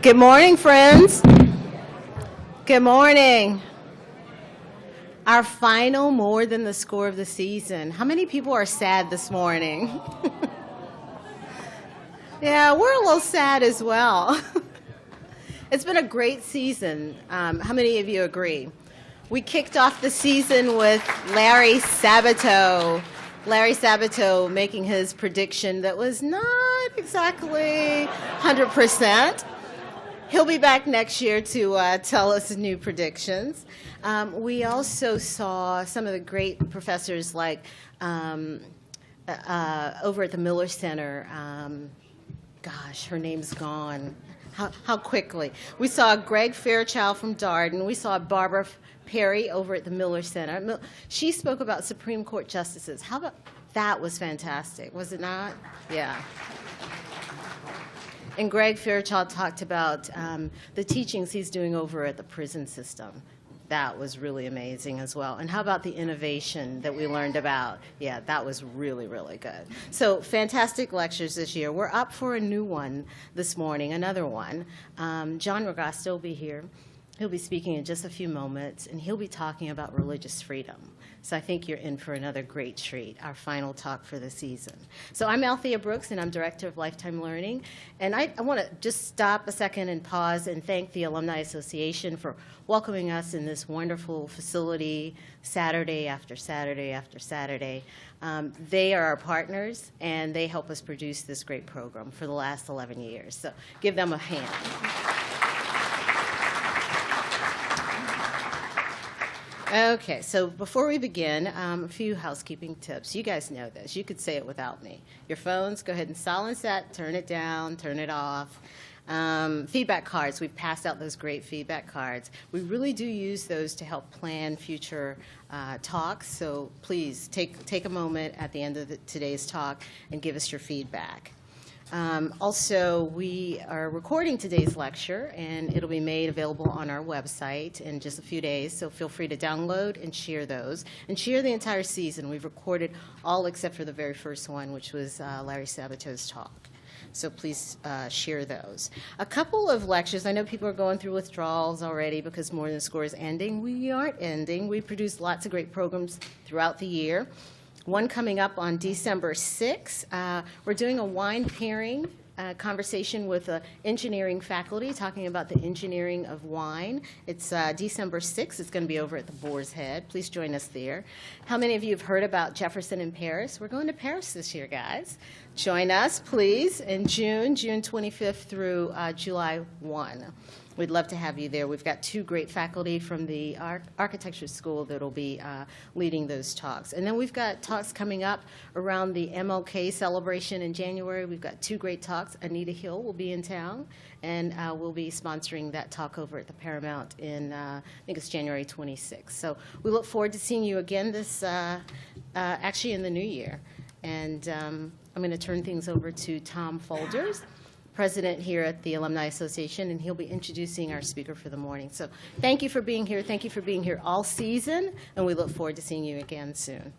Good morning, friends. Good morning. Our final More Than the Score of the season. How many people are sad this morning? Yeah, we're a little sad as well. It's been a great season. How many of you agree? We kicked off the season with Larry Sabato. Larry Sabato making his prediction that was not exactly 100%. He'll be back next year to tell us new predictions. We also saw some of the great professors like over at the Miller Center. Gosh, her name's gone. How quickly. We saw Greg Fairchild from Darden. We saw Barbara Perry over at the Miller Center. She spoke about Supreme Court justices. How about that? Was fantastic, was it not? Yeah. And Greg Fairchild talked about the teachings he's doing over at the prison system. That was really amazing as well. And how about the innovation that we learned about? Yeah, that was really, really good. So fantastic lectures this year. We're up for a new one this morning, another one. John Ragasta will be here. He'll be speaking in just a few moments, and he'll be talking about religious freedom. So I think you're in for another great treat, our final talk for the season. So I'm Althea Brooks, and I'm Director of Lifetime Learning. And I want to just stop a second and pause and thank the Alumni Association for welcoming us in this wonderful facility Saturday after Saturday after Saturday. They are our partners, and they help us produce this great program for the last 11 years. So give them a hand. Okay, so before we begin, a few housekeeping tips. You guys know this. You could say it without me. Your phones, go ahead and silence that, turn it down, turn it off. Feedback cards, we've passed out those great feedback cards. We really do use those to help plan future talks, so please take a moment at the end of today's talk and give us your feedback. Also, we are recording today's lecture, and it'll be made available on our website in just a few days, so feel free to download and share those. And share the entire season. We've recorded all except for the very first one, which was Larry Sabato's talk. So please share those. A couple of lectures. I know people are going through withdrawals already because More Than the Score is ending. We aren't ending. We produce lots of great programs throughout the year. One coming up on December 6th. We're doing a wine pairing conversation with engineering faculty talking about the engineering of wine. It's December 6th. It's going to be over at the Boar's Head. Please join us there. How many of you have heard about Jefferson in Paris? We're going to Paris this year, guys. Join us, please, in June 25th through July 1. We'd love to have you there. We've got two great faculty from the architecture school that will be leading those talks. And then we've got talks coming up around the MLK celebration in January. We've got two great talks. Anita Hill will be in town, and we'll be sponsoring that talk over at the Paramount in, I think it's January 26th. So we look forward to seeing you again this, actually in the new year. And I'm going to turn things over to Tom Folgers, president here at the Alumni Association, and he'll be introducing our speaker for the morning. So thank you for being here. Thank you for being here all season, and we look forward to seeing you again soon.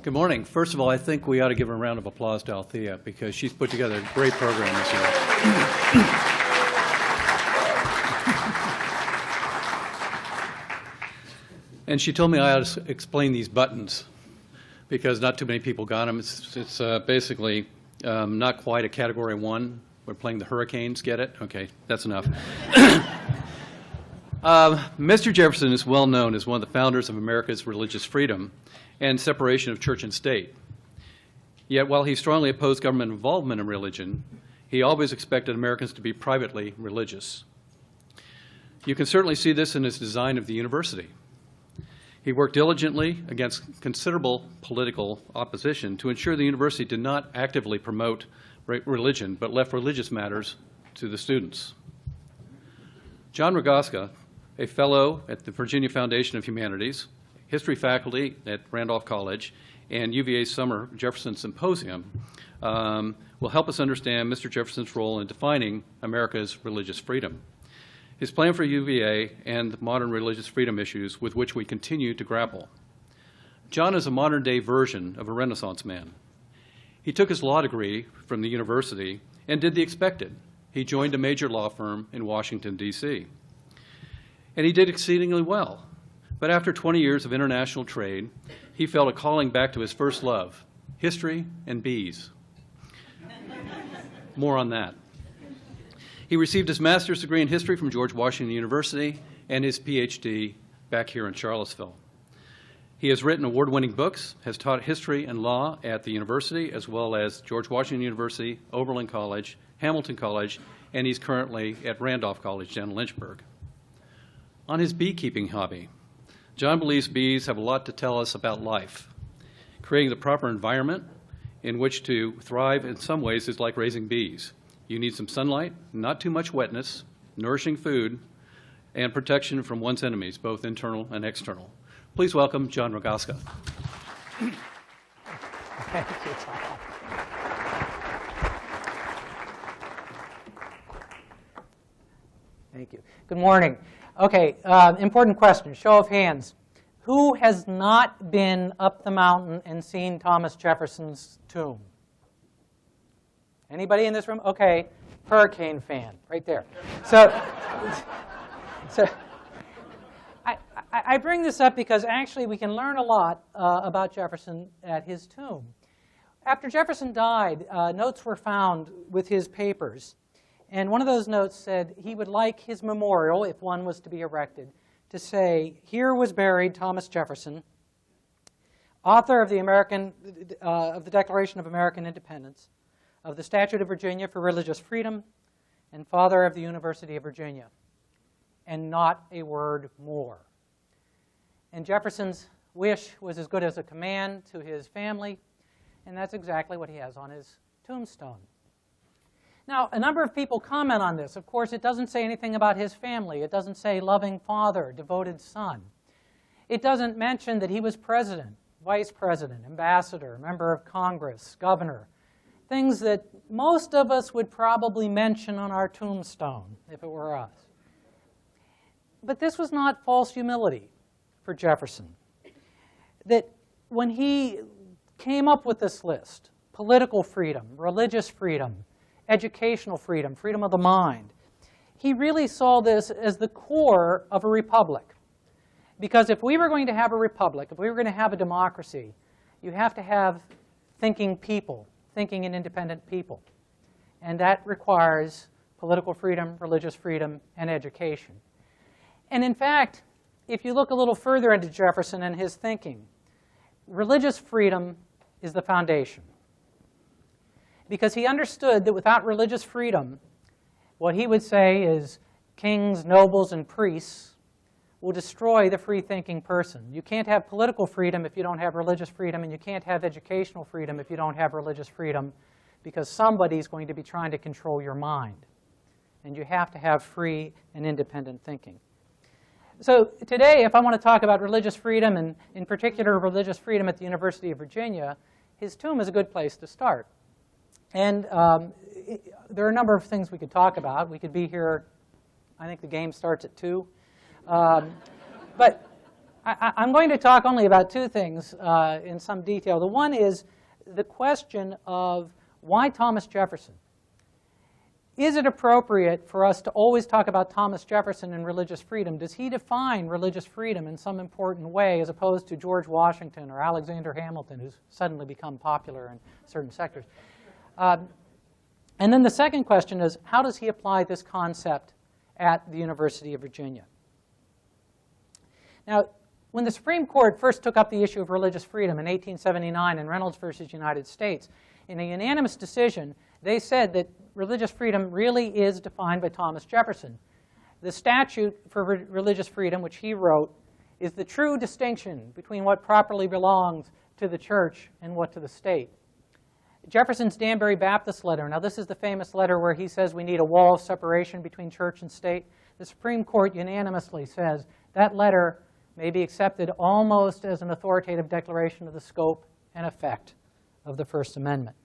Good morning. First of all, I think we ought to give a round of applause to Althea because she's put together a great program this year. And she told me I ought to explain these buttons because not too many people got them. It's basically not quite a Category 1. We're playing the Hurricanes. Get it? Okay, that's enough. Mr. Jefferson is well known as one of the founders of America's religious freedom and separation of church and state. Yet while he strongly opposed government involvement in religion, he always expected Americans to be privately religious. You can certainly see this in his design of the university. He worked diligently against considerable political opposition to ensure the university did not actively promote religion, but left religious matters to the students. John Ragasta, a fellow at the Virginia Foundation of Humanities, history faculty at Randolph College, and UVA's Summer Jefferson Symposium, will help us understand Mr. Jefferson's role in defining America's religious freedom. His plan for UVA and the modern religious freedom issues with which we continue to grapple. John is a modern-day version of a Renaissance man. He took his law degree from the university and did the expected. He joined a major law firm in Washington, D.C. And he did exceedingly well. But after 20 years of international trade, he felt a calling back to his first love, history and bees. More on that. He received his master's degree in history from George Washington University and his PhD back here in Charlottesville. He has written award-winning books, has taught history and law at the university, as well as George Washington University, Oberlin College, Hamilton College, and he's currently at Randolph College down in Lynchburg. On his beekeeping hobby, John believes bees have a lot to tell us about life. Creating the proper environment in which to thrive in some ways is like raising bees. You need some sunlight, not too much wetness, nourishing food, and protection from one's enemies, both internal and external. Please welcome John Rogaska. Thank you, Tom. Thank you. Good morning. Okay, important question, show of hands. Who has not been up the mountain and seen Thomas Jefferson's tomb? Anybody in this room? Okay, hurricane fan, right there. So I bring this up because actually we can learn a lot about Jefferson at his tomb. After Jefferson died, notes were found with his papers. And one of those notes said he would like his memorial, if one was to be erected, to say, "Here was buried Thomas Jefferson, author of the Declaration of American Independence, of the Statute of Virginia for Religious Freedom, and father of the University of Virginia," and not a word more. And Jefferson's wish was as good as a command to his family, and that's exactly what he has on his tombstone. Now, a number of people comment on this. Of course, it doesn't say anything about his family. It doesn't say loving father, devoted son. It doesn't mention that he was president, vice president, ambassador, member of Congress, governor, things that most of us would probably mention on our tombstone if it were us. But this was not false humility for Jefferson. That when he came up with this list, political freedom, religious freedom, educational freedom, freedom of the mind, he really saw this as the core of a republic. Because if we were going to have a republic, if we were going to have a democracy, you have to have thinking people, thinking and independent people. And that requires political freedom, religious freedom, and education. And in fact, if you look a little further into Jefferson and his thinking, religious freedom is the foundation. Because he understood that without religious freedom, what he would say is kings, nobles, and priests will destroy the free-thinking person. You can't have political freedom if you don't have religious freedom, and you can't have educational freedom if you don't have religious freedom, because somebody's going to be trying to control your mind. And you have to have free and independent thinking. So today, if I want to talk about religious freedom, and in particular religious freedom at the University of Virginia, his tomb is a good place to start. And there are a number of things we could talk about. We could be here, I think the game starts at 2. But I'm going to talk only about 2 things in some detail. The one is the question of why Thomas Jefferson? Is it appropriate for us to always talk about Thomas Jefferson and religious freedom? Does he define religious freedom in some important way as opposed to George Washington or Alexander Hamilton, who's suddenly become popular in certain sectors? And then the second question is, how does he apply this concept at the University of Virginia? Now, when the Supreme Court first took up the issue of religious freedom in 1879 in Reynolds versus United States, in a unanimous decision, they said that religious freedom really is defined by Thomas Jefferson. The statute for religious freedom, which he wrote, is the true distinction between what properly belongs to the church and what to the state. Jefferson's Danbury Baptist letter, now this is the famous letter where he says we need a wall of separation between church and state. The Supreme Court unanimously says that letter may be accepted almost as an authoritative declaration of the scope and effect of the First Amendment.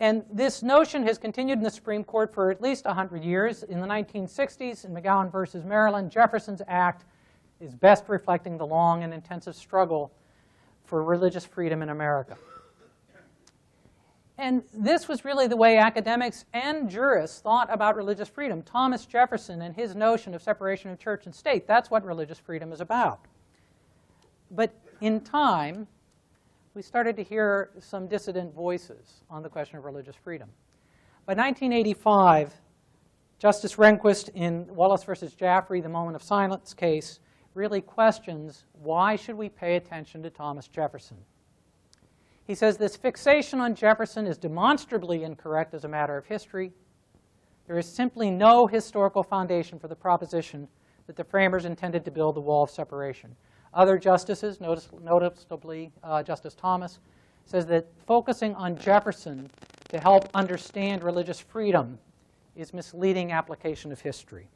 And this notion has continued in the Supreme Court for at least 100 years. In the 1960s, in McGowan versus Maryland, Jefferson's Act is best reflecting the long and intensive struggle for religious freedom in America. And this was really the way academics and jurists thought about religious freedom. Thomas Jefferson and his notion of separation of church and state, that's what religious freedom is about. But in time, we started to hear some dissident voices on the question of religious freedom. By 1985, Justice Rehnquist in Wallace versus Jaffrey, the moment of silence case, really questions why should we pay attention to Thomas Jefferson. He says this fixation on Jefferson is demonstrably incorrect as a matter of history. There is simply no historical foundation for the proposition that the framers intended to build the wall of separation. Other justices, noticeably Justice Thomas, says that focusing on Jefferson to help understand religious freedom is misleading application of history.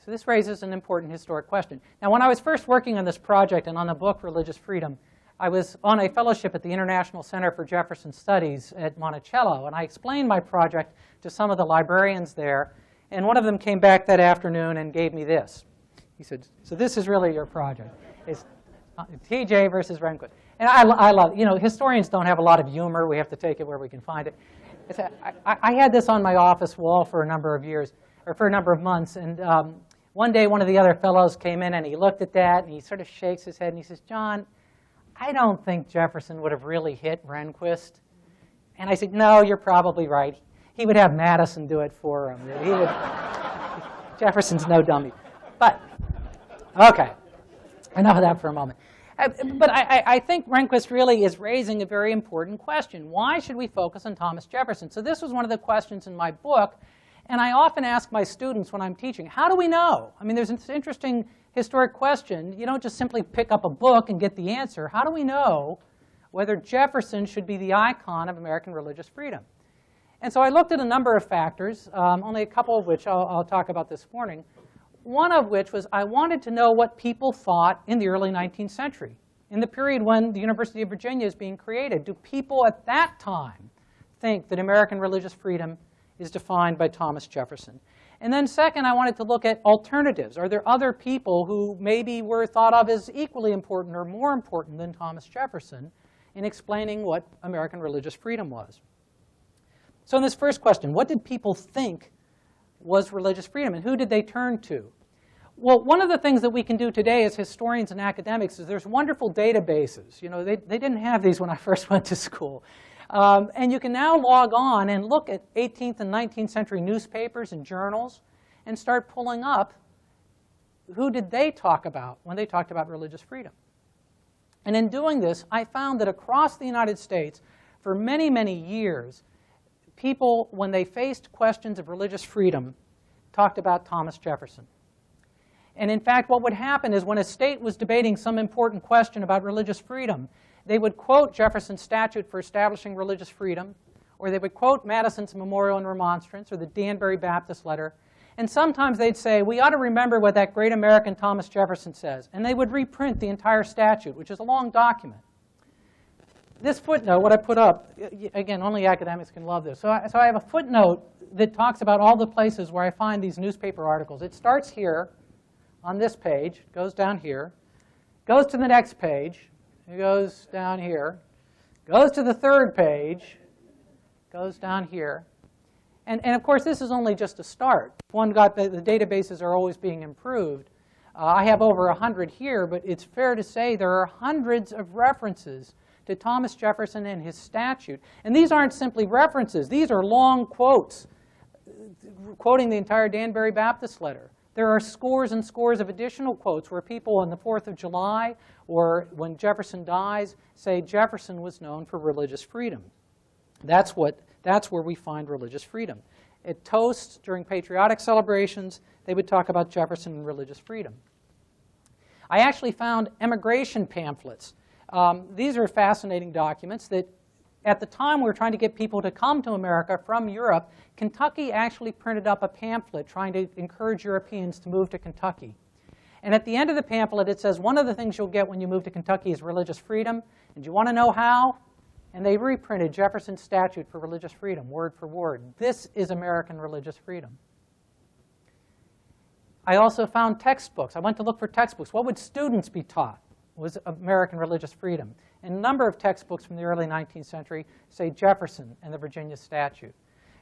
So this raises an important historic question. Now, when I was first working on this project and on the book Religious Freedom, I was on a fellowship at the International Center for Jefferson Studies at Monticello, and I explained my project to some of the librarians there, and one of them came back that afternoon and gave me this. He said, so this is really your project. It's TJ versus Rehnquist. And I love it. You know, historians don't have a lot of humor. We have to take it where we can find it. I had this on my office wall for a number of years, or for a number of months, and one day, one of the other fellows came in and he looked at that and he sort of shakes his head and he says, John, I don't think Jefferson would have really hit Rehnquist. And I said, no, you're probably right. He would have Madison do it for him. Jefferson's no dummy. But, okay, enough of that for a moment. But I think Rehnquist really is raising a very important question. Why should we focus on Thomas Jefferson? So this was one of the questions in my book. And I often ask my students when I'm teaching, how do we know? I mean, there's this interesting historic question. You don't just simply pick up a book and get the answer. How do we know whether Jefferson should be the icon of American religious freedom? And so I looked at a number of factors, only a couple of which I'll talk about this morning. One of which was I wanted to know what people thought in the early 19th century, in the period when the University of Virginia is being created. Do people at that time think that American religious freedom is defined by Thomas Jefferson? And then second, I wanted to look at alternatives. Are there other people who maybe were thought of as equally important or more important than Thomas Jefferson in explaining what American religious freedom was? So in this first question, what did people think was religious freedom, and who did they turn to? Well, one of the things that we can do today as historians and academics is there's wonderful databases. You know, they didn't have these when I first went to school. And you can now log on and look at 18th and 19th century newspapers and journals and start pulling up who did they talk about when they talked about religious freedom. And in doing this, I found that across the United States, for many, many years, people, when they faced questions of religious freedom, talked about Thomas Jefferson. And in fact, what would happen is when a state was debating some important question about religious freedom, they would quote Jefferson's statute for establishing religious freedom, or they would quote Madison's Memorial and Remonstrance, or the Danbury Baptist Letter. And sometimes they'd say, we ought to remember what that great American Thomas Jefferson says. And they would reprint the entire statute, which is a long document. This footnote, what I put up, again, only academics can love this. So I have a footnote that talks about all the places where I find these newspaper articles. It starts here on this page, goes down here, goes to the next page, it goes down here, goes to the third page, goes down here. And of course, this is only just a start. One got the databases are always being improved. I have over 100 here, but it's fair to say there are hundreds of references to Thomas Jefferson and his statute. And these aren't simply references. These are long quotes, quoting the entire Danbury Baptist Letter. There are scores and scores of additional quotes where people on the 4th of July or when Jefferson dies say Jefferson was known for religious freedom. That's where we find religious freedom. At toasts during patriotic celebrations, they would talk about Jefferson and religious freedom. I actually found emigration pamphlets. These are fascinating documents that at the time we were trying to get people to come to America from Europe. Kentucky actually printed up a pamphlet trying to encourage Europeans to move to Kentucky. And at the end of the pamphlet, it says, one of the things you'll get when you move to Kentucky is religious freedom. And do you want to know how? And they reprinted Jefferson's statute for religious freedom, word for word. This is American religious freedom. I also found textbooks. I went to look for textbooks. What would students be taught was American religious freedom? And a number of textbooks from the early 19th century say Jefferson and the Virginia Statute.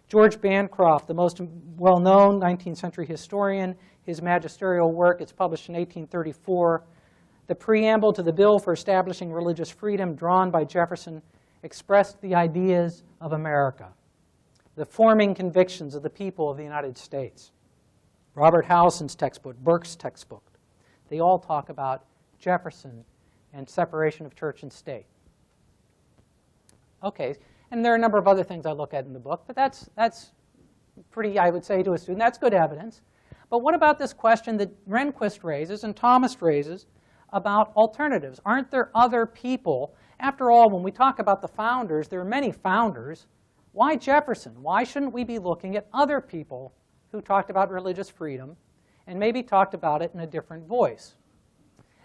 George Bancroft, the most well-known 19th century historian, his magisterial work, it's published in 1834. The preamble to the bill for establishing religious freedom, drawn by Jefferson, expressed the ideas of America, the forming convictions of the people of the United States. Robert Howson's textbook, Burke's textbook, they all talk about Jefferson and separation of church and state. Okay, and there are a number of other things I look at in the book, but that's pretty, I would say to a student, that's good evidence. But what about this question that Rehnquist raises and Thomas raises about alternatives? Aren't there other people? After all, when we talk about the founders, there are many founders. Why Jefferson? Why shouldn't we be looking at other people who talked about religious freedom and maybe talked about it in a different voice?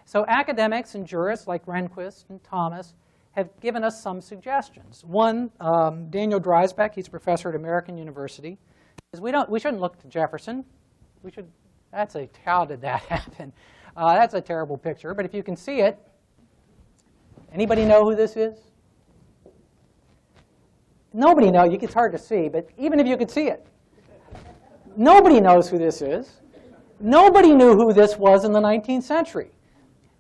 So academics and jurists like Rehnquist and Thomas have given us some suggestions. One, Daniel Dreisbach, he's a professor at American University, says we shouldn't look to Jefferson. How did that happen? That's a terrible picture, but if you can see it, anybody know who this is? Nobody knows. It's hard to see, but even if you could see it, nobody knows who this is. Nobody knew who this was in the 19th century.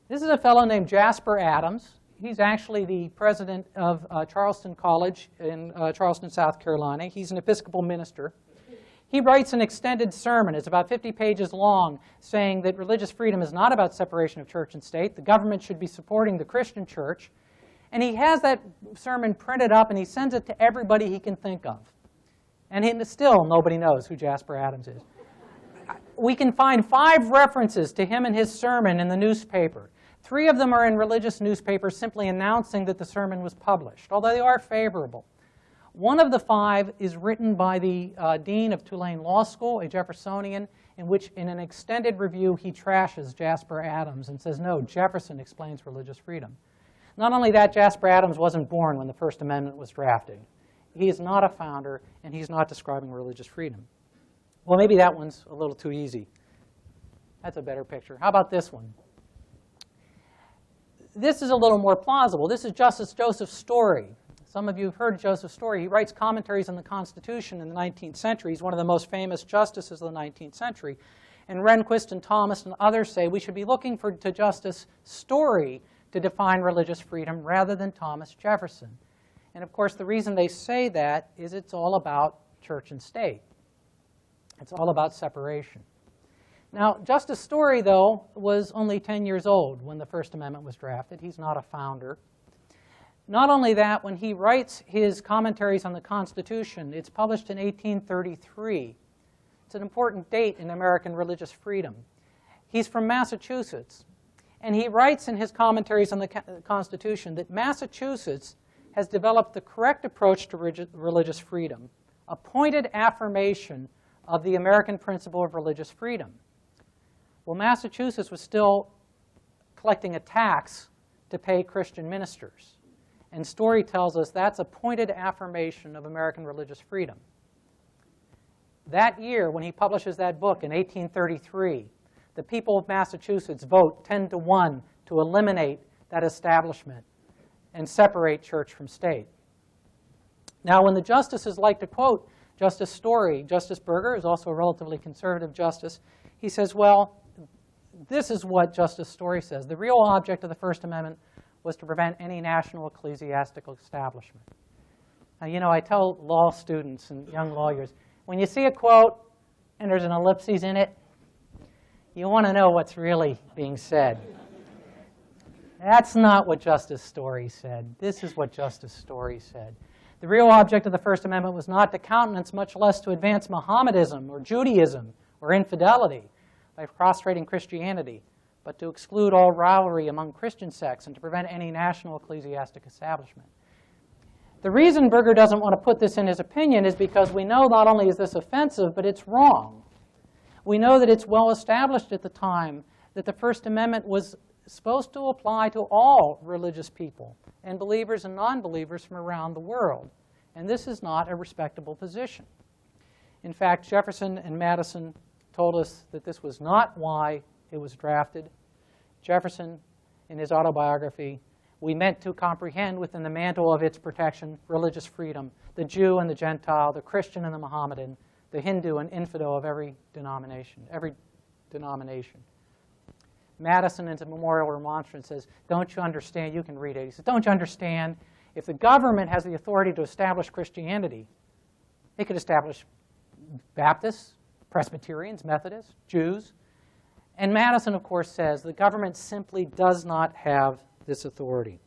This is a fellow named Jasper Adams. He's actually the president of Charleston College in Charleston, South Carolina. He's an Episcopal minister. He writes an extended sermon. It's about 50 pages long, saying that religious freedom is not about separation of church and state. The government should be supporting the Christian church. And he has that sermon printed up, and he sends it to everybody he can think of. And still, nobody knows who Jasper Adams is. We can find 5 references to him and his sermon in the newspaper. 3 of them are in religious newspapers simply announcing that the sermon was published, although they are favorable. One of the 5 is written by the dean of Tulane Law School, a Jeffersonian, in which in an extended review he trashes Jasper Adams and says, no, Jefferson explains religious freedom. Not only that, Jasper Adams wasn't born when the First Amendment was drafted. He is not a founder, and he's not describing religious freedom. Well, maybe that one's a little too easy. That's a better picture. How about this one? This is a little more plausible. This is Justice Joseph Story. Some of you have heard Joseph Story. He writes commentaries on the Constitution in the 19th century. He's one of the most famous justices of the 19th century. And Rehnquist and Thomas and others say we should be looking to Justice Story to define religious freedom rather than Thomas Jefferson. And of course, the reason they say that is it's all about church and state. It's all about separation. Now, Justice Story, though, was only 10 years old when the First Amendment was drafted. He's not a founder. Not only that, when he writes his commentaries on the Constitution, it's published in 1833. It's an important date in American religious freedom. He's from Massachusetts, and he writes in his commentaries on the Constitution that Massachusetts has developed the correct approach to religious freedom, a pointed affirmation of the American principle of religious freedom. Well, Massachusetts was still collecting a tax to pay Christian ministers. And Story tells us that's a pointed affirmation of American religious freedom. That year, when he publishes that book in 1833, the people of Massachusetts vote 10-1 to eliminate that establishment and separate church from state. Now, when the justices like to quote Justice Story, Justice Berger is also a relatively conservative justice, he says, well, this is what Justice Story says. The real object of the First Amendment was to prevent any national ecclesiastical establishment. Now, you know, I tell law students and young lawyers, when you see a quote and there's an ellipses in it, you want to know what's really being said. That's not what Justice Story said. This is what Justice Story said. The real object of the First Amendment was not to countenance, much less to advance Mohammedanism or Judaism or infidelity by prostrating Christianity, but to exclude all rivalry among Christian sects and to prevent any national ecclesiastic establishment. The reason Berger doesn't want to put this in his opinion is because we know not only is this offensive, but it's wrong. We know that it's well established at the time that the First Amendment was supposed to apply to all religious people, and believers and non-believers from around the world. And this is not a respectable position. In fact, Jefferson and Madison told us that this was not why it was drafted. Jefferson, in his autobiography, we meant to comprehend within the mantle of its protection religious freedom, the Jew and the Gentile, the Christian and the Mohammedan, the Hindu and infidel of every denomination. Madison, in his memorial remonstrance, says, don't you understand? You can read it. He says, don't you understand? If the government has the authority to establish Christianity, it could establish Baptists, Presbyterians, Methodists, Jews. And Madison, of course, says the government simply does not have this authority.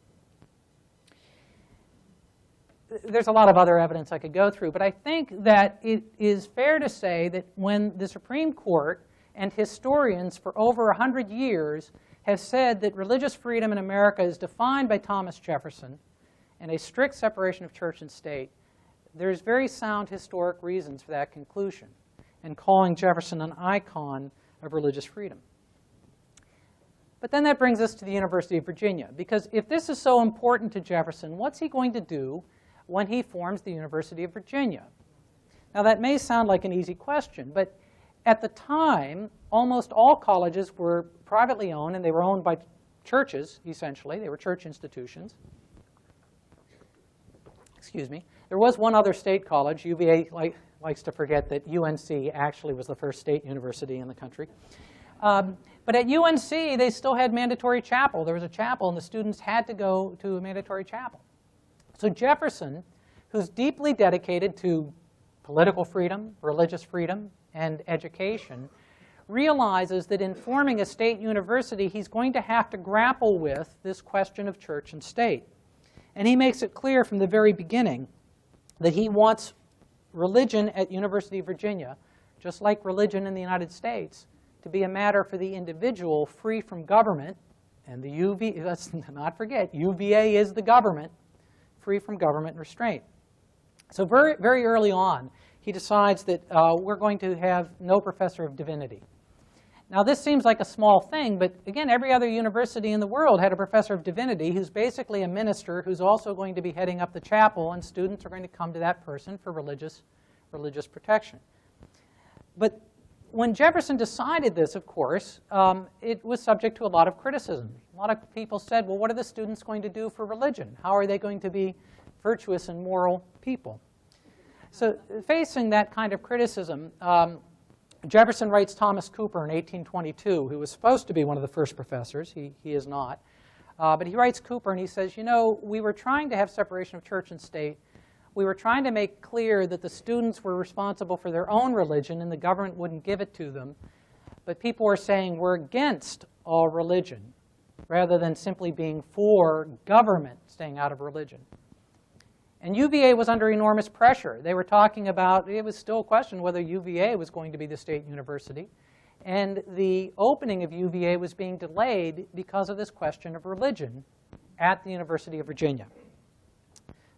There's a lot of other evidence I could go through, but I think that it is fair to say that when the Supreme Court and historians for over 100 years have said that religious freedom in America is defined by Thomas Jefferson and a strict separation of church and state, there's very sound historic reasons for that conclusion and calling Jefferson an icon of religious freedom. But then that brings us to the University of Virginia, because if this is so important to Jefferson, what's he going to do when he forms the University of Virginia? Now, that may sound like an easy question, but at the time, almost all colleges were privately owned, and they were owned by churches, essentially. They were church institutions. Excuse me. There was one other state college. UVA likes to forget that UNC actually was the first state university in the country. But at UNC, they still had mandatory chapel. There was a chapel, and the students had to go to a mandatory chapel. So Jefferson, who's deeply dedicated to political freedom, religious freedom, and education, realizes that in forming a state university, he's going to have to grapple with this question of church and state. And he makes it clear from the very beginning that he wants religion at University of Virginia, just like religion in the United States, to be a matter for the individual, free from government. And let's not forget, UVA is the government, free from government restraint. So very, very early on, he decides that we're going to have no professor of divinity. Now, this seems like a small thing, but again, every other university in the world had a professor of divinity who's basically a minister who's also going to be heading up the chapel, and students are going to come to that person for religious protection. But when Jefferson decided this, of course, it was subject to a lot of criticism. A lot of people said, well, what are the students going to do for religion? How are they going to be virtuous and moral people? So facing that kind of criticism, Jefferson writes Thomas Cooper in 1822, who was supposed to be one of the first professors. He is not. But he writes Cooper, and he says, you know, we were trying to have separation of church and state. We were trying to make clear that the students were responsible for their own religion and the government wouldn't give it to them. But people were saying we're against all religion rather than simply being for government staying out of religion. And UVA was under enormous pressure. They were talking about, it was still a question whether UVA was going to be the state university. And the opening of UVA was being delayed because of this question of religion at the University of Virginia.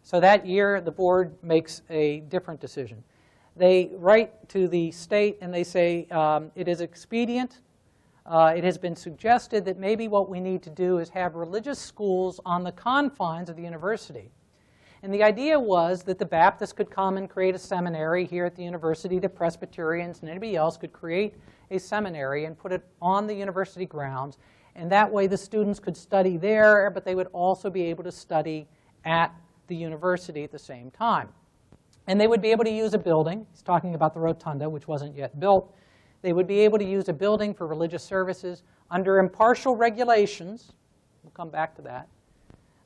So that year, the board makes a different decision. They write to the state and they say, it is expedient. It has been suggested that maybe what we need to do is have religious schools on the confines of the university. And the idea was that the Baptists could come and create a seminary here at the university. The Presbyterians and anybody else could create a seminary and put it on the university grounds. And that way the students could study there, but they would also be able to study at the university at the same time. And they would be able to use a building. He's talking about the rotunda, which wasn't yet built. They would be able to use a building for religious services under impartial regulations. We'll come back to that.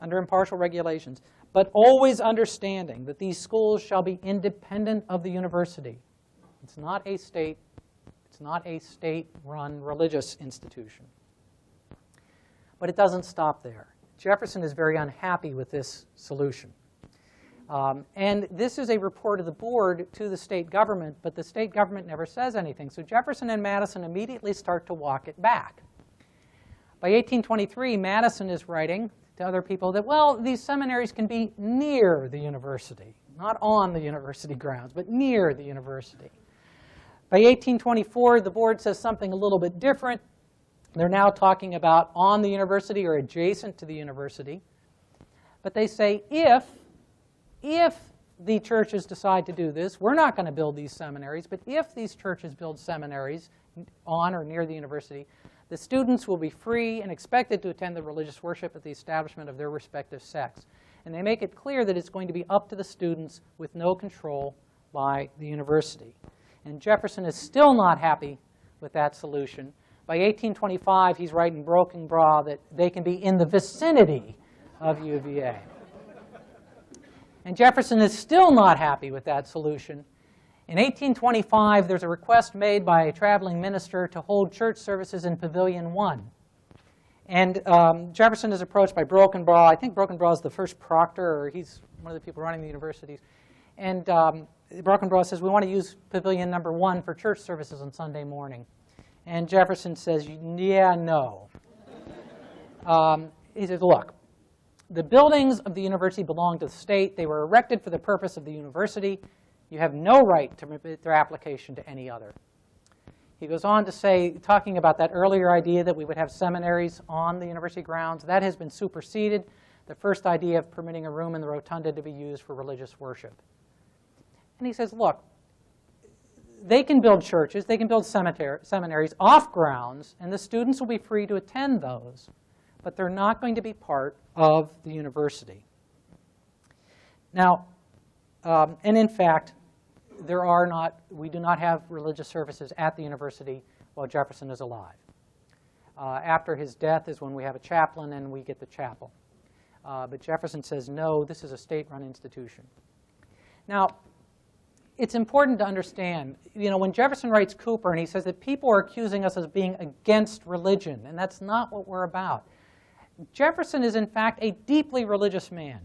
Under impartial regulations. But always understanding that these schools shall be independent of the university. It's not a state-run religious institution. But it doesn't stop there. Jefferson is very unhappy with this solution. And this is a report of the board to the state government, but the state government never says anything. So Jefferson and Madison immediately start to walk it back. By 1823, Madison is writing to other people that, well, these seminaries can be near the university, not on the university grounds, but near the university. By 1824, the board says something a little bit different. They're now talking about on the university or adjacent to the university. But they say if the churches decide to do this, we're not going to build these seminaries, but if these churches build seminaries on or near the university, the students will be free and expected to attend the religious worship at the establishment of their respective sects. And they make it clear that it's going to be up to the students with no control by the university. And Jefferson is still not happy with that solution. By 1825, he's writing Broken Bra that they can be in the vicinity of UVA. And Jefferson is still not happy with that solution. In 1825, there's a request made by a traveling minister to hold church services in Pavilion 1. And Jefferson is approached by Broken Bra. I think Broken Bra is the first proctor, or he's one of the people running the universities. And Broken Bra says, we want to use Pavilion number 1 for church services on Sunday morning. And Jefferson says, yeah, no. He says, look, the buildings of the university belong to the state. They were erected for the purpose of the university. You have no right to permit their application to any other. He goes on to say, talking about that earlier idea that we would have seminaries on the university grounds, that has been superseded. The first idea of permitting a room in the rotunda to be used for religious worship. And he says, look, they can build churches, they can build seminaries off grounds, and the students will be free to attend those, but they're not going to be part of the university. Now, and in fact, we do not have religious services at the university while Jefferson is alive. After his death is when we have a chaplain and we get the chapel. But Jefferson says, no, this is a state-run institution. Now, it's important to understand, when Jefferson writes Cooper and he says that people are accusing us of being against religion, and that's not what we're about. Jefferson is, in fact, a deeply religious man.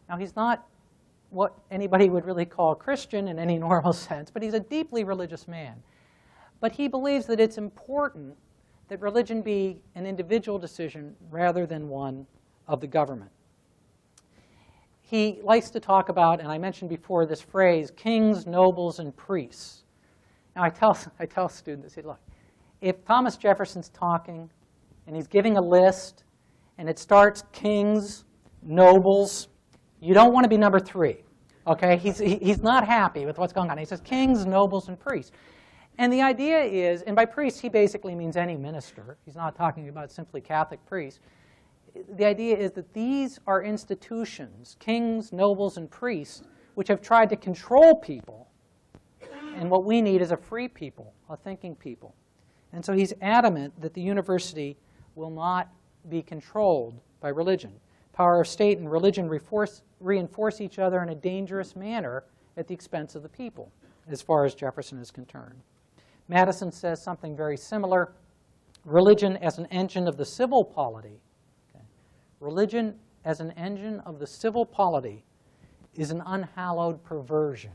Now, he's not what anybody would really call a Christian in any normal sense, but he's a deeply religious man. But he believes that it's important that religion be an individual decision rather than one of the government. He likes to talk about, and I mentioned before this phrase, kings, nobles, and priests. Now, I tell students, I say, look, if Thomas Jefferson's talking and he's giving a list and it starts kings, nobles, you don't want to be number 3. Okay? He's not happy with what's going on. He says kings, nobles, and priests. And the idea is, and by priests he basically means any minister. He's not talking about simply Catholic priests. The idea is that these are institutions, kings, nobles, and priests, which have tried to control people. And what we need is a free people, a thinking people. And so he's adamant that the university will not be controlled by religion. Power of state and religion reinforce each other in a dangerous manner at the expense of the people, as far as Jefferson is concerned. Madison says something very similar. Religion as an engine of the civil polity. Religion as an engine of the civil polity is an unhallowed perversion,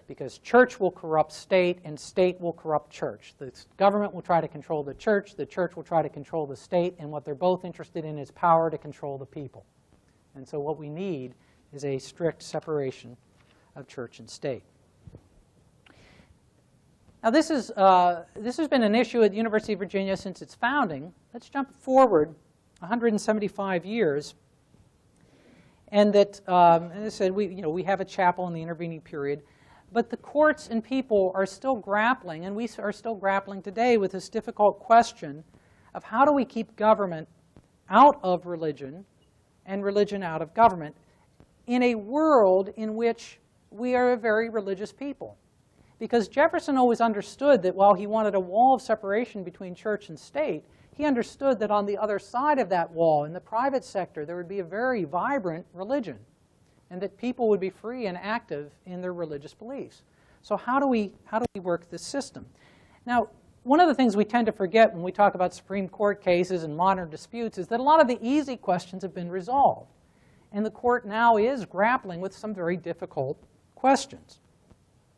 because church will corrupt state and state will corrupt church. The government will try to control the church will try to control the state, and what they're both interested in is power to control the people. And so what we need is a strict separation of church and state. Now this has been an issue at the University of Virginia since its founding. Let's jump forward 175 years. And that, as I said, we have a chapel in the intervening period. But the courts and people are still grappling, and we are still grappling today with this difficult question of how do we keep government out of religion and religion out of government in a world in which we are a very religious people. Because Jefferson always understood that while he wanted a wall of separation between church and state, he understood that on the other side of that wall, in the private sector, there would be a very vibrant religion, and that people would be free and active in their religious beliefs. So how do we work this system? Now, one of the things we tend to forget when we talk about Supreme Court cases and modern disputes is that a lot of the easy questions have been resolved. And the court now is grappling with some very difficult questions.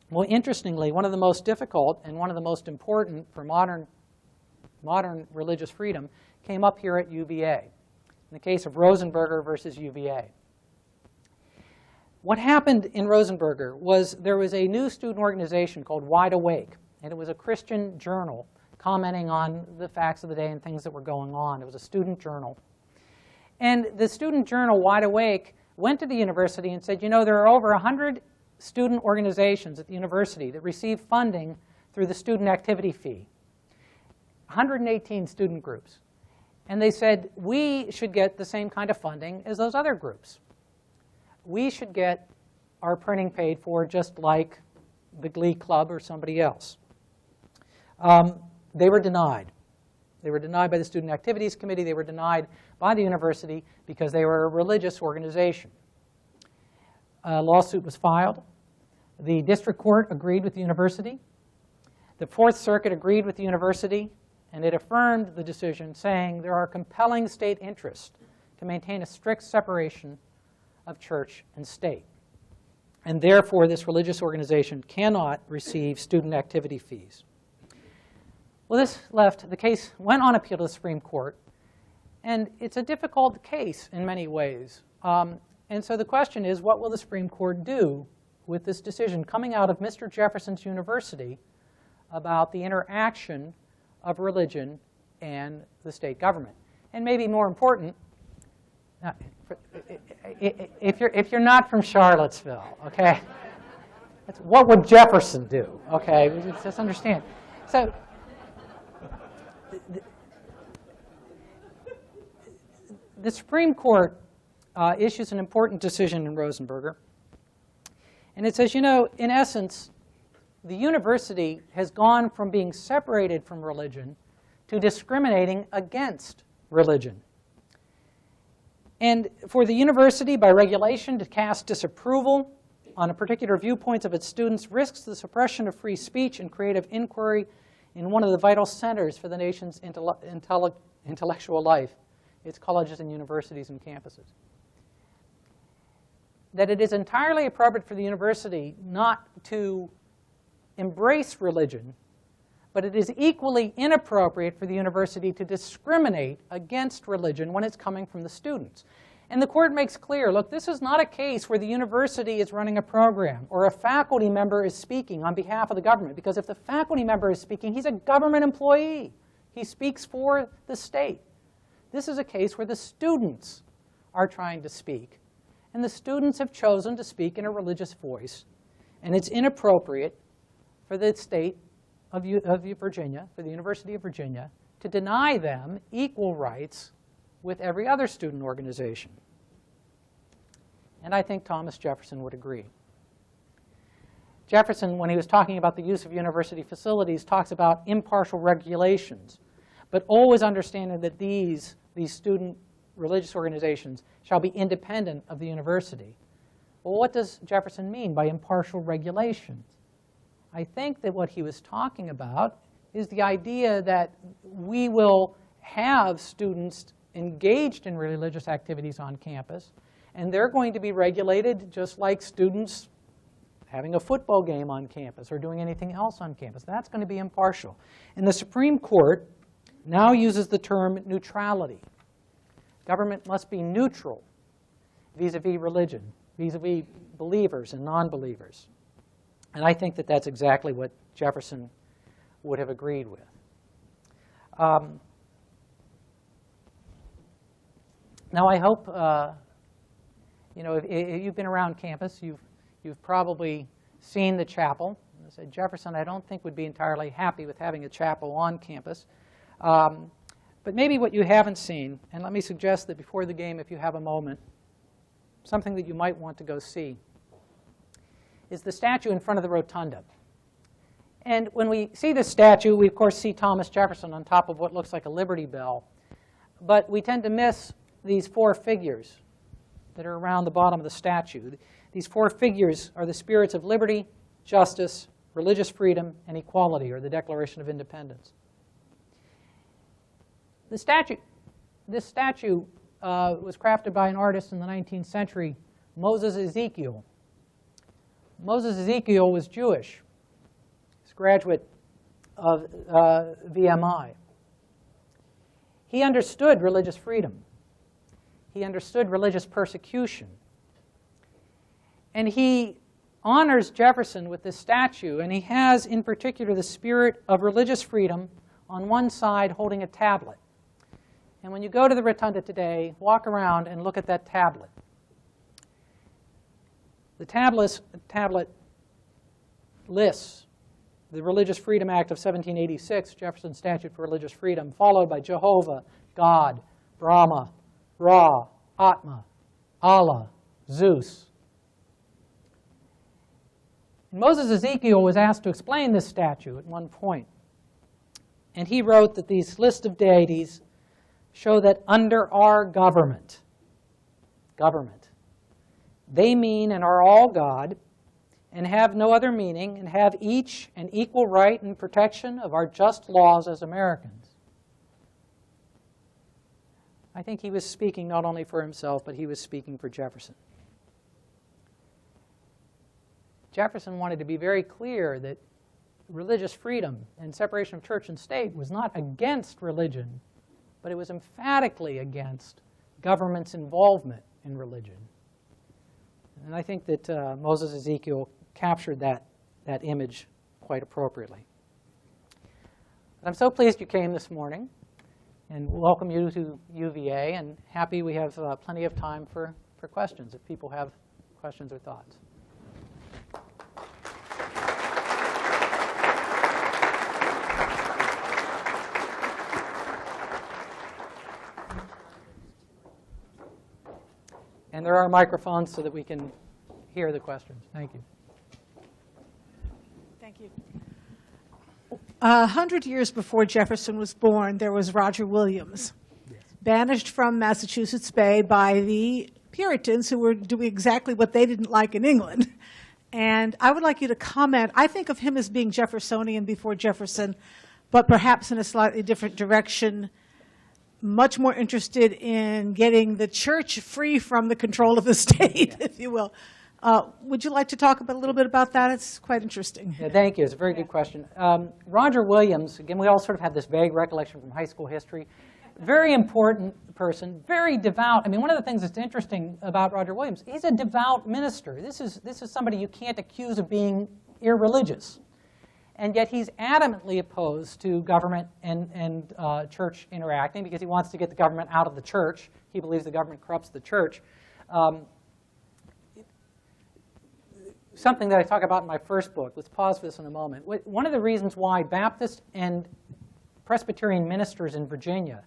Well, interestingly, one of the most difficult and one of the most important for modern religious freedom came up here at UVA, in the case of Rosenberger versus UVA. What happened in Rosenberger was there was a new student organization called Wide Awake, and it was a Christian journal commenting on the facts of the day and things that were going on. It was a student journal. And the student journal, Wide Awake, went to the university and said, you know, there are over 100 student organizations at the university that receive funding through the student activity fee, 118 student groups. And they said, we should get the same kind of funding as those other groups. We should get our printing paid for just like the Glee Club or somebody else. They were denied. They were denied by the Student Activities Committee. They were denied by the university because they were a religious organization. A lawsuit was filed. The district court agreed with the university. The Fourth Circuit agreed with the university, and it affirmed the decision, saying there are compelling state interests to maintain a strict separation of church and state. And therefore, this religious organization cannot receive student activity fees. Well, this left, the case went on appeal to the Supreme Court, and it's a difficult case in many ways. And so the question is, what will the Supreme Court do with this decision coming out of Mr. Jefferson's university about the interaction of religion and the state government? And maybe more important, if you're not from Charlottesville, okay, what would Jefferson do? Okay, just understand. So the Supreme Court issues an important decision in Rosenberger. And it says, you know, in essence, the university has gone from being separated from religion to discriminating against religion. And for the university, by regulation, to cast disapproval on a particular viewpoints of its students risks the suppression of free speech and creative inquiry in one of the vital centers for the nation's intellectual life, its colleges and universities and campuses. That it is entirely appropriate for the university not to embrace religion, but it is equally inappropriate for the university to discriminate against religion when it's coming from the students. And the court makes clear, look, this is not a case where the university is running a program or a faculty member is speaking on behalf of the government, because if the faculty member is speaking, he's a government employee. He speaks for the state. This is a case where the students are trying to speak, and the students have chosen to speak in a religious voice, and it's inappropriate for the state of Virginia, for the University of Virginia, to deny them equal rights with every other student organization. And I think Thomas Jefferson would agree. Jefferson, when he was talking about the use of university facilities, talks about impartial regulations, but always understanding that these student religious organizations shall be independent of the university. Well, what does Jefferson mean by impartial regulations? I think that what he was talking about is the idea that we will have students engaged in religious activities on campus, and they're going to be regulated just like students having a football game on campus or doing anything else on campus. That's going to be impartial. And the Supreme Court now uses the term neutrality. Government must be neutral vis-a-vis religion, vis-a-vis believers and non-believers. And I think that that's exactly what Jefferson would have agreed with. Now, I hope, you know, if you've been around campus, you've probably seen the chapel. I said, Jefferson, I don't think would be entirely happy with having a chapel on campus. But maybe what you haven't seen, and let me suggest that before the game, if you have a moment, something that you might want to go see, is the statue in front of the rotunda. And when we see this statue, we of course see Thomas Jefferson on top of what looks like a Liberty Bell. But we tend to miss these four figures that are around the bottom of the statue. These four figures are the spirits of liberty, justice, religious freedom, and equality, or the Declaration of Independence. This statue was crafted by an artist in the 19th century, Moses Ezekiel. Moses Ezekiel was Jewish. He's a graduate of VMI. He understood religious freedom. He understood religious persecution. And he honors Jefferson with this statue, and he has in particular the spirit of religious freedom on one side holding a tablet. And when you go to the rotunda today, walk around and look at that tablet. The tablet lists the Religious Freedom Act of 1786, Jefferson Statute for Religious Freedom, followed by Jehovah, God, Brahma, Ra, Atma, Allah, Zeus. And Moses Ezekiel was asked to explain this statute at one point. And he wrote that these list of deities show that under our government, they mean and are all God, and have no other meaning, and have each an equal right and protection of our just laws as Americans. I think he was speaking not only for himself, but he was speaking for Jefferson. Jefferson wanted to be very clear that religious freedom and separation of church and state was not against religion, but it was emphatically against government's involvement in religion. And I think that Moses Ezekiel captured that image quite appropriately. I'm so pleased you came this morning, and welcome you to UVA, and happy we have plenty of time for questions, if people have questions or thoughts. And there are microphones so that we can hear the questions. Thank you. Thank you. 100 years before Jefferson was born, there was Roger Williams, banished from Massachusetts Bay by the Puritans, who were doing exactly what they didn't like in England. And I would like you to comment. I think of him as being Jeffersonian before Jefferson, but perhaps in a slightly different direction, much more interested in getting the church free from the control of the state, if you will. Would you like to talk a little bit about that? It's quite interesting. Yeah, thank you. It's a very good question. Roger Williams, again, we all sort of have this vague recollection from high school history. Very important person, very devout. I mean, one of the things that's interesting about Roger Williams, he's a devout minister. This is somebody you can't accuse of being irreligious. And yet he's adamantly opposed to government and church interacting because he wants to get the government out of the church. He believes the government corrupts the church. Something that I talk about in my first book. Let's pause for this in a moment. One of the reasons why Baptist and Presbyterian ministers in Virginia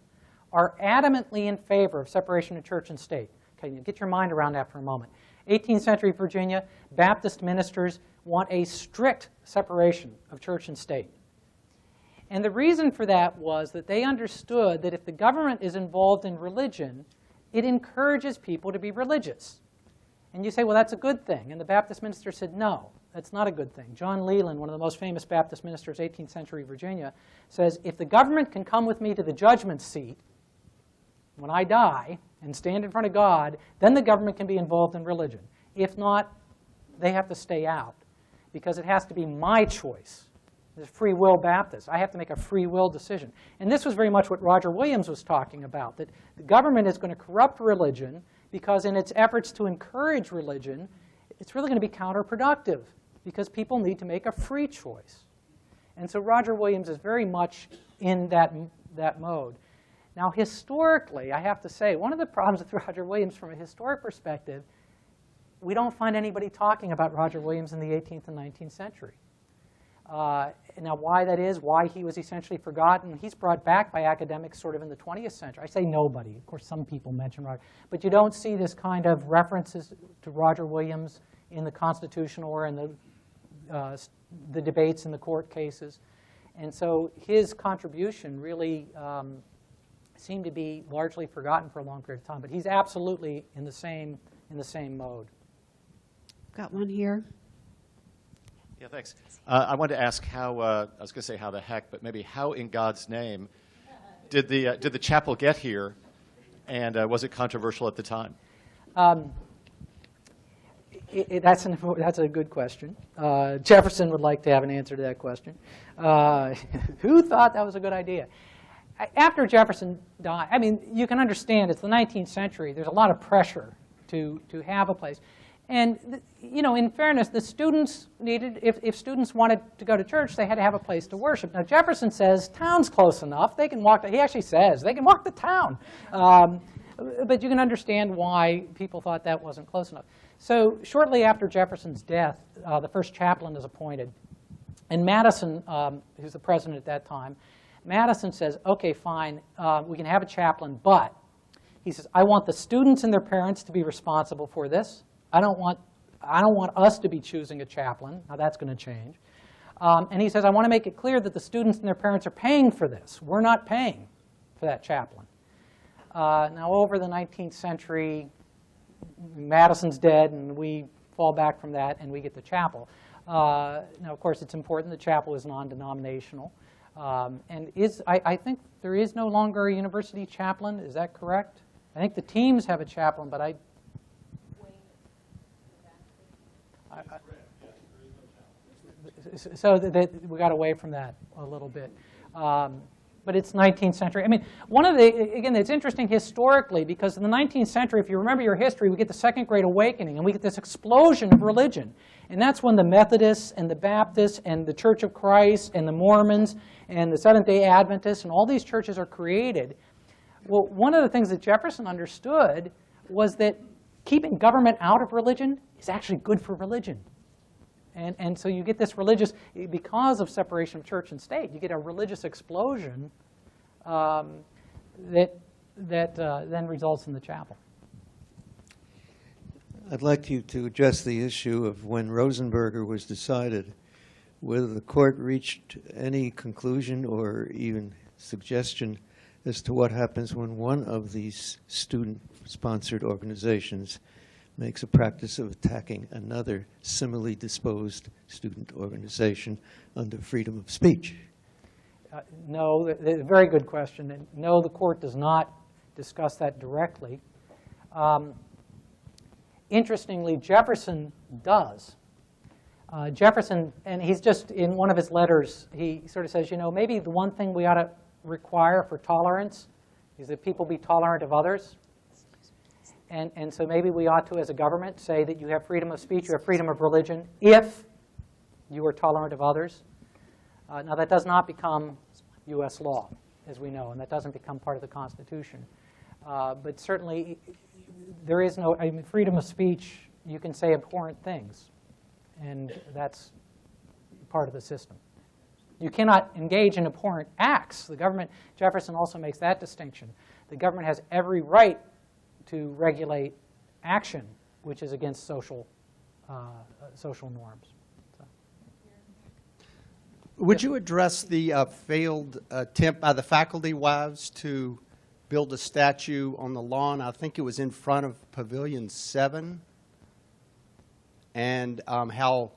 are adamantly in favor of separation of church and state. Okay, get your mind around that for a moment. 18th century Virginia, Baptist ministers want a strict separation of church and state. And the reason for that was that they understood that if the government is involved in religion, it encourages people to be religious. And you say, well, that's a good thing. And the Baptist minister said, no, that's not a good thing. John Leland, one of the most famous Baptist ministers, 18th century Virginia, says, if the government can come with me to the judgment seat when I die and stand in front of God, then the government can be involved in religion. If not, they have to stay out because it has to be my choice. There's free will Baptist. I have to make a free will decision. And this was very much what Roger Williams was talking about, that the government is going to corrupt religion because in its efforts to encourage religion, it's really going to be counterproductive because people need to make a free choice. And so Roger Williams is very much in that mode. Now, historically, I have to say, one of the problems with Roger Williams from a historic perspective, we don't find anybody talking about Roger Williams in the 18th and 19th century. Now, why that is, why he was essentially forgotten, he's brought back by academics sort of in the 20th century. I say nobody. Of course, some people mention Roger. But you don't see this kind of references to Roger Williams in the constitutional or in the debates in the court cases. And so his contribution really seemed to be largely forgotten for a long period of time. But he's absolutely in the same mode. Got one here. Yeah, thanks. I wanted to ask how, I was going to say how the heck, but maybe how in God's name did the chapel get here, and was it controversial at the time? That's a good question. Jefferson would like to have an answer to that question. Who thought that was a good idea? After Jefferson died, I mean, you can understand it's the 19th century. There's a lot of pressure to have a place. And, you know, in fairness, the students needed, if students wanted to go to church, they had to have a place to worship. Now, Jefferson says, town's close enough. They can walk, he actually says, they can walk to town. But you can understand why people thought that wasn't close enough. So shortly after Jefferson's death, the first chaplain is appointed. And Madison, who's the president at that time, Madison says, okay, fine, we can have a chaplain, but he says, I want the students and their parents to be responsible for this. I don't want us to be choosing a chaplain. Now that's going to change. And he says, I want to make it clear that the students and their parents are paying for this. We're not paying for that chaplain. Now over the 19th century, Madison's dead, and we fall back from that, and we get the chapel. Now, of course, it's important the chapel is non-denominational. And I think there is no longer a university chaplain. Is that correct? I think the teams have a chaplain, but so we got away from that a little bit. But it's 19th century. I mean, again, it's interesting historically, because in the 19th century, if you remember your history, we get the Second Great Awakening, and we get this explosion of religion. And that's when the Methodists and the Baptists and the Church of Christ and the Mormons and the Seventh-day Adventists and all these churches are created. Well, one of the things that Jefferson understood was that keeping government out of religion is actually good for religion. And so you get this religious, because of separation of church and state, you get a religious explosion that then results in the chapel. I'd like you to address the issue of when Rosenberger was decided, whether the court reached any conclusion or even suggestion as to what happens when one of these student-sponsored organizations makes a practice of attacking another similarly disposed student organization under freedom of speech. No, very good question. And no, the court does not discuss that directly. Interestingly, Jefferson does. Jefferson, and he's just, in one of his letters, he sort of says, you know, maybe the one thing we ought to require for tolerance is that people be tolerant of others. And so maybe we ought to, as a government, say that you have freedom of speech, you have freedom of religion, if you are tolerant of others. Now, that does not become U.S. law, as we know, and that doesn't become part of the Constitution. But certainly, there is no, I mean, freedom of speech, you can say abhorrent things, and that's part of the system. You cannot engage in abhorrent acts. The government, Jefferson also makes that distinction. The government has every right to regulate action which is against social norms. So. Would you address the failed attempt by the faculty wives to build a statue on the lawn? I think it was in front of Pavilion 7, and how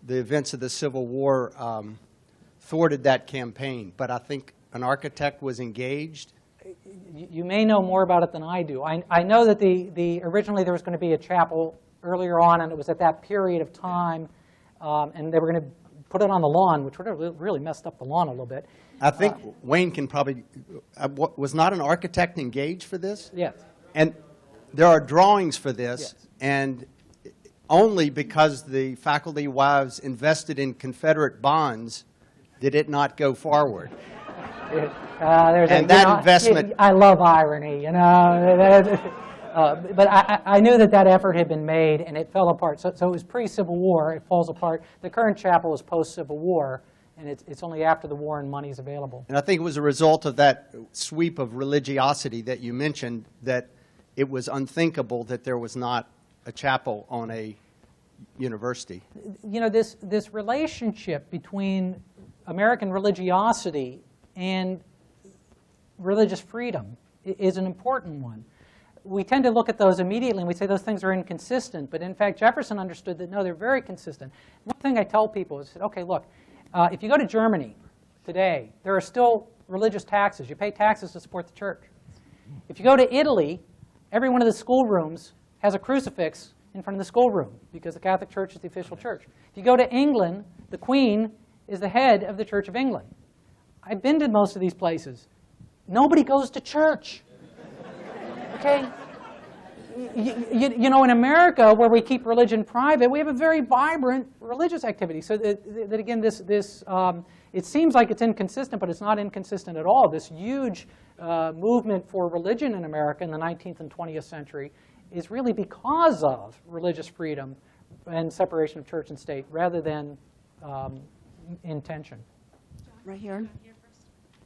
the events of the Civil War thwarted that campaign. But I think an architect was engaged. You may know more about it than I do. I know that originally there was going to be a chapel earlier on, and it was at that period of time, and they were going to put it on the lawn, which would have really messed up the lawn a little bit. I think Wayne can probably, was not an architect engaged for this? Yes. And there are drawings for this, Yes. and only because the faculty wives invested in Confederate bonds did it not go forward. Investment. I love irony, you know. But I knew that effort had been made, and it fell apart. So it was pre-Civil War. It falls apart. The current chapel is post-Civil War, and it's only after the war and money is available. And I think it was a result of that sweep of religiosity that you mentioned, that it was unthinkable that there was not a chapel on a university. You know, this relationship between American religiosity and religious freedom is an important one. We tend to look at those immediately and we say those things are inconsistent, but in fact Jefferson understood that no, they're very consistent. One thing I tell people is, okay, look, if you go to Germany today, there are still religious taxes. You pay taxes to support the church. If you go to Italy, every one of the schoolrooms has a crucifix in front of the schoolroom because the Catholic Church is the official church. If you go to England, the Queen is the head of the Church of England. I've been to most of these places. Nobody goes to church. Okay? You know, in America, where we keep religion private, we have a very vibrant religious activity. So that again, it seems like it's inconsistent, but it's not inconsistent at all. This huge movement for religion in America in the 19th and 20th century is really because of religious freedom and separation of church and state rather than intention. Right here.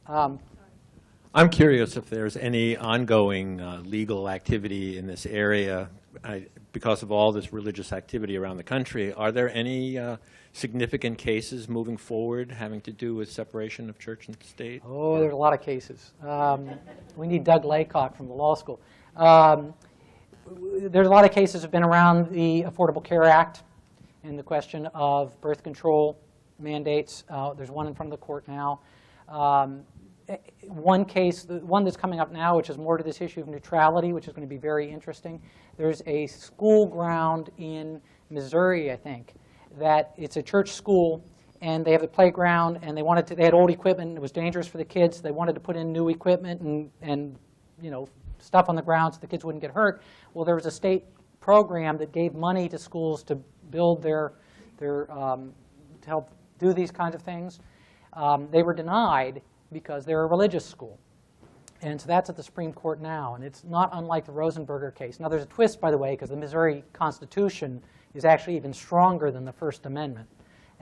I'm curious if there's any ongoing legal activity in this area because of all this religious activity around the country. Are there any significant cases moving forward having to do with separation of church and state? Oh, there's a lot of cases. We need Doug Laycock from the law school. There's a lot of cases have been around the Affordable Care Act and the question of birth control mandates. There's one in front of the court now. One case, the one that's coming up now, which is more to this issue of neutrality, which is going to be very interesting. There's a school ground in Missouri, I think, that it's a church school, and they have a playground, and they had old equipment, and it was dangerous for the kids. They wanted to put in new equipment and stuff on the ground so the kids wouldn't get hurt. Well, there was a state program that gave money to schools to build to help do these kinds of things. They were denied because they're a religious school. And so that's at the Supreme Court now, and it's not unlike the Rosenberger case. Now, there's a twist, by the way, because the Missouri Constitution is actually even stronger than the First Amendment,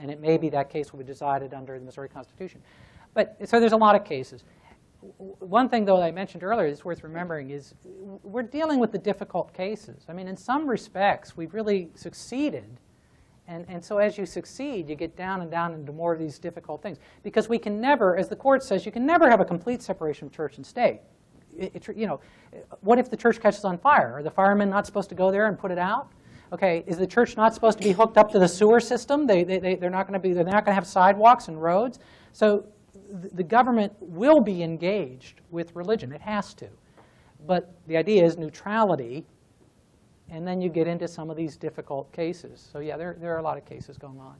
and it may be that case will be decided under the Missouri Constitution. But so there's a lot of cases. One thing, though, that I mentioned earlier that's worth remembering is we're dealing with the difficult cases. I mean, in some respects, we've really succeeded. And so as you succeed, you get down and down into more of these difficult things. Because we can never, as the court says, you can never have a complete separation of church and state. What if the church catches on fire? Are the firemen not supposed to go there and put it out? Okay, is the church not supposed to be hooked up to the sewer system? They're not going to have sidewalks and roads. So the government will be engaged with religion. It has to. But the idea is neutrality. And then you get into some of these difficult cases. So yeah, there are a lot of cases going on.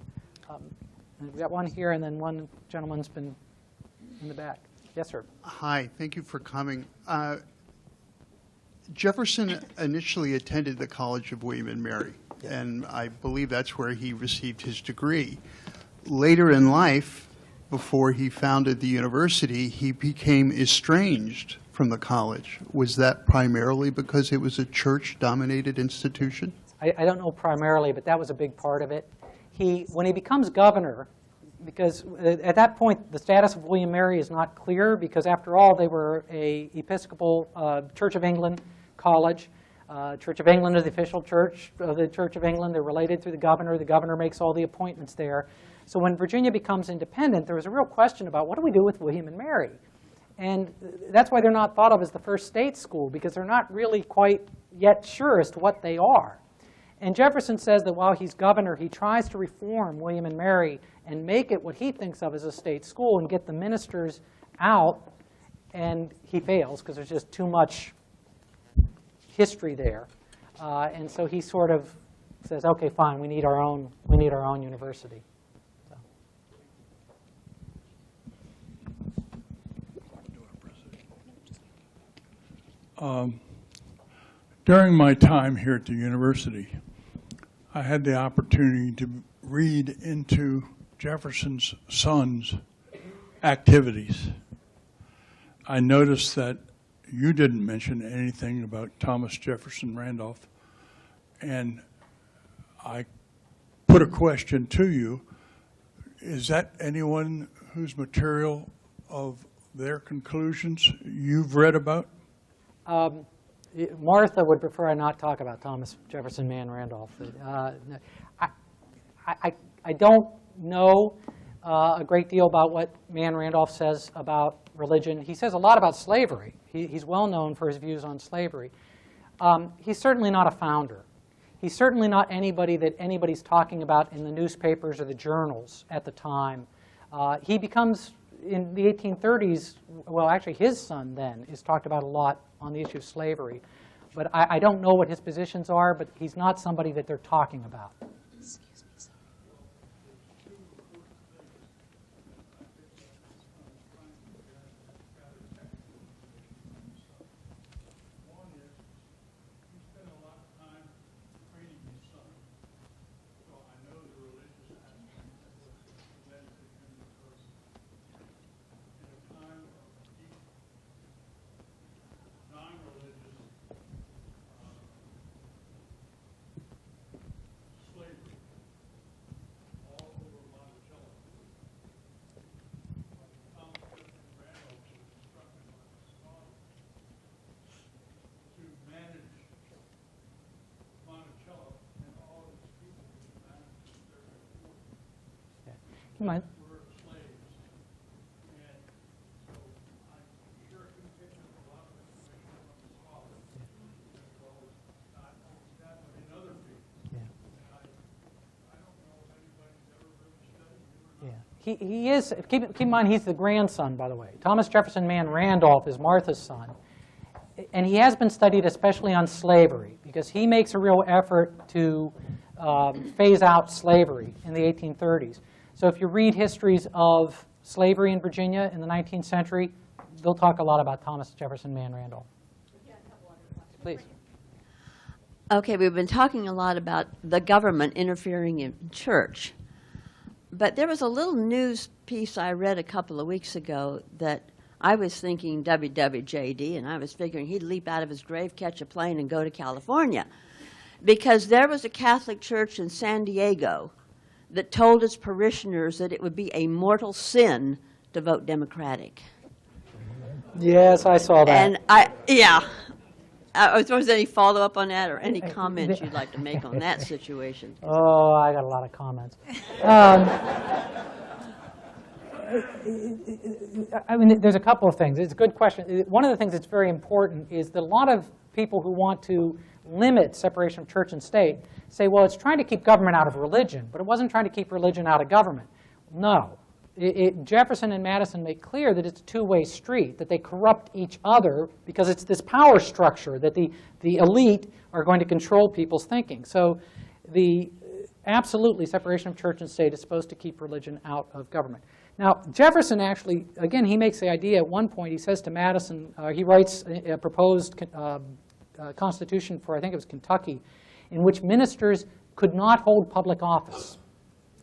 We've got one here, and then one gentleman's been in the back. Yes, sir. Hi, thank you for coming. Jefferson initially attended the College of William and Mary, and I believe that's where he received his degree. Later in life, before he founded the university, he became estranged from the college. Was that primarily because it was a church-dominated institution? I don't know primarily, but that was a big part of it. When he becomes governor, because at that point the status of William and Mary is not clear, because after all they were a Episcopal Church of England college. Church of England is the official church of the Church of England. They're related through the governor. The governor makes all the appointments there. So when Virginia becomes independent, there was a real question about what do we do with William and Mary? And that's why they're not thought of as the first state school, because they're not really quite yet sure as to what they are. And Jefferson says that while he's governor, he tries to reform William and Mary and make it what he thinks of as a state school and get the ministers out. And he fails because there's just too much history there. And so he sort of says, okay, fine, we need our own university. During my time here at the university, I had the opportunity to read into Jefferson's son's activities. I noticed that you didn't mention anything about Thomas Jefferson Randolph, and I put a question to you. Is that anyone whose material of their conclusions you've read about? Martha would prefer I not talk about Thomas Jefferson Man Randolph. I don't know a great deal about what Man Randolph says about religion. He says a lot about slavery. He's well known for his views on slavery. He's certainly not a founder. He's certainly not anybody that anybody's talking about in the newspapers or the journals at the time. He becomes, in the 1830s, well, actually his son then is talked about a lot on the issue of slavery. But I don't know what his positions are, but he's not somebody that they're talking about. Mind? He is, keep in mind, he's the grandson, by the way. Thomas Jefferson Mann Randolph is Martha's son. And he has been studied especially on slavery, because he makes a real effort to phase out slavery in the 1830s. So if you read histories of slavery in Virginia in the 19th century, they'll talk a lot about Thomas Jefferson Mann Randolph. Please. Okay, we've been talking a lot about the government interfering in church. But there was a little news piece I read a couple of weeks ago that I was thinking WWJD, and I was figuring he'd leap out of his grave, catch a plane, and go to California. Because there was a Catholic church in San Diego that told its parishioners that it would be a mortal sin to vote Democratic. Yes, I saw that. And was there any follow-up on that, or any comments you'd like to make on that situation? Oh, I got a lot of comments. I mean, there's a couple of things. It's a good question. One of the things that's very important is that a lot of people who want to limit separation of church and state say, well, it's trying to keep government out of religion, but it wasn't trying to keep religion out of government. No. Jefferson and Madison make clear that it's a two-way street, that they corrupt each other because it's this power structure that the elite are going to control people's thinking. So absolutely, separation of church and state is supposed to keep religion out of government. Now, Jefferson actually, again, he makes the idea at one point, he says to Madison, he writes a proposed constitution for, I think it was Kentucky, in which ministers could not hold public office.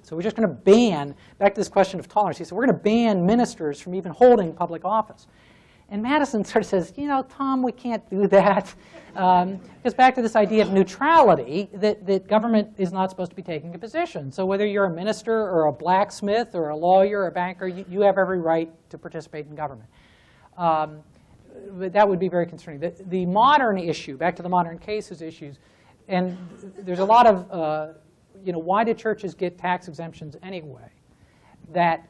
So we're just going to ban, back to this question of tolerance, he said, we're going to ban ministers from even holding public office. And Madison sort of says, you know, Tom, we can't do that. Because back to this idea of neutrality, that government is not supposed to be taking a position. So whether you're a minister or a blacksmith or a lawyer or a banker, you have every right to participate in government. But that would be very concerning. The modern issue, back to the modern cases issues, and there's a lot of, why do churches get tax exemptions anyway? That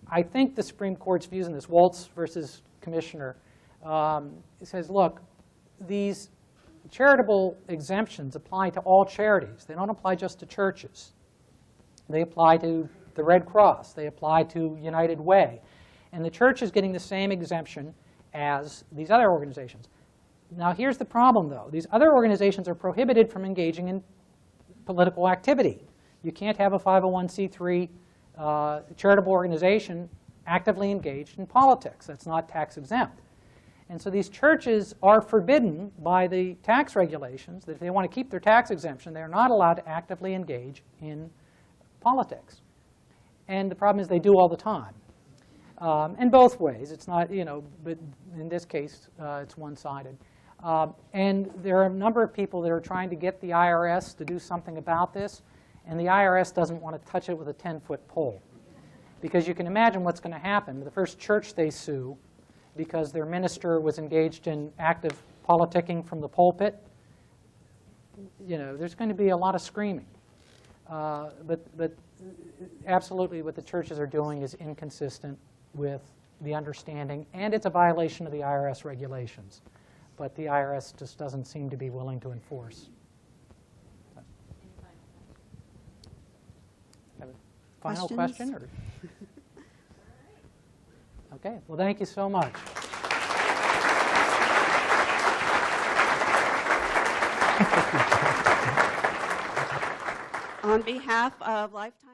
I think the Supreme Court's views in this, Waltz versus Commissioner, says, look, these charitable exemptions apply to all charities. They don't apply just to churches. They apply to the Red Cross. They apply to United Way. And the church is getting the same exemption as these other organizations. Now, here's the problem, though. These other organizations are prohibited from engaging in political activity. You can't have a 501c3 charitable organization actively engaged in politics. That's not tax exempt. And so these churches are forbidden by the tax regulations that if they want to keep their tax exemption, they're not allowed to actively engage in politics. And the problem is they do all the time. And both ways. It's not, but in this case, it's one-sided. And there are a number of people that are trying to get the IRS to do something about this, and the IRS doesn't want to touch it with a 10-foot pole. Because you can imagine what's going to happen. The first church they sue because their minister was engaged in active politicking from the pulpit, there's going to be a lot of screaming. But absolutely what the churches are doing is inconsistent with the understanding, and it's a violation of the IRS regulations. But the IRS just doesn't seem to be willing to enforce. Have a final question? Or? Okay. Well, thank you so much. On behalf of Lifetime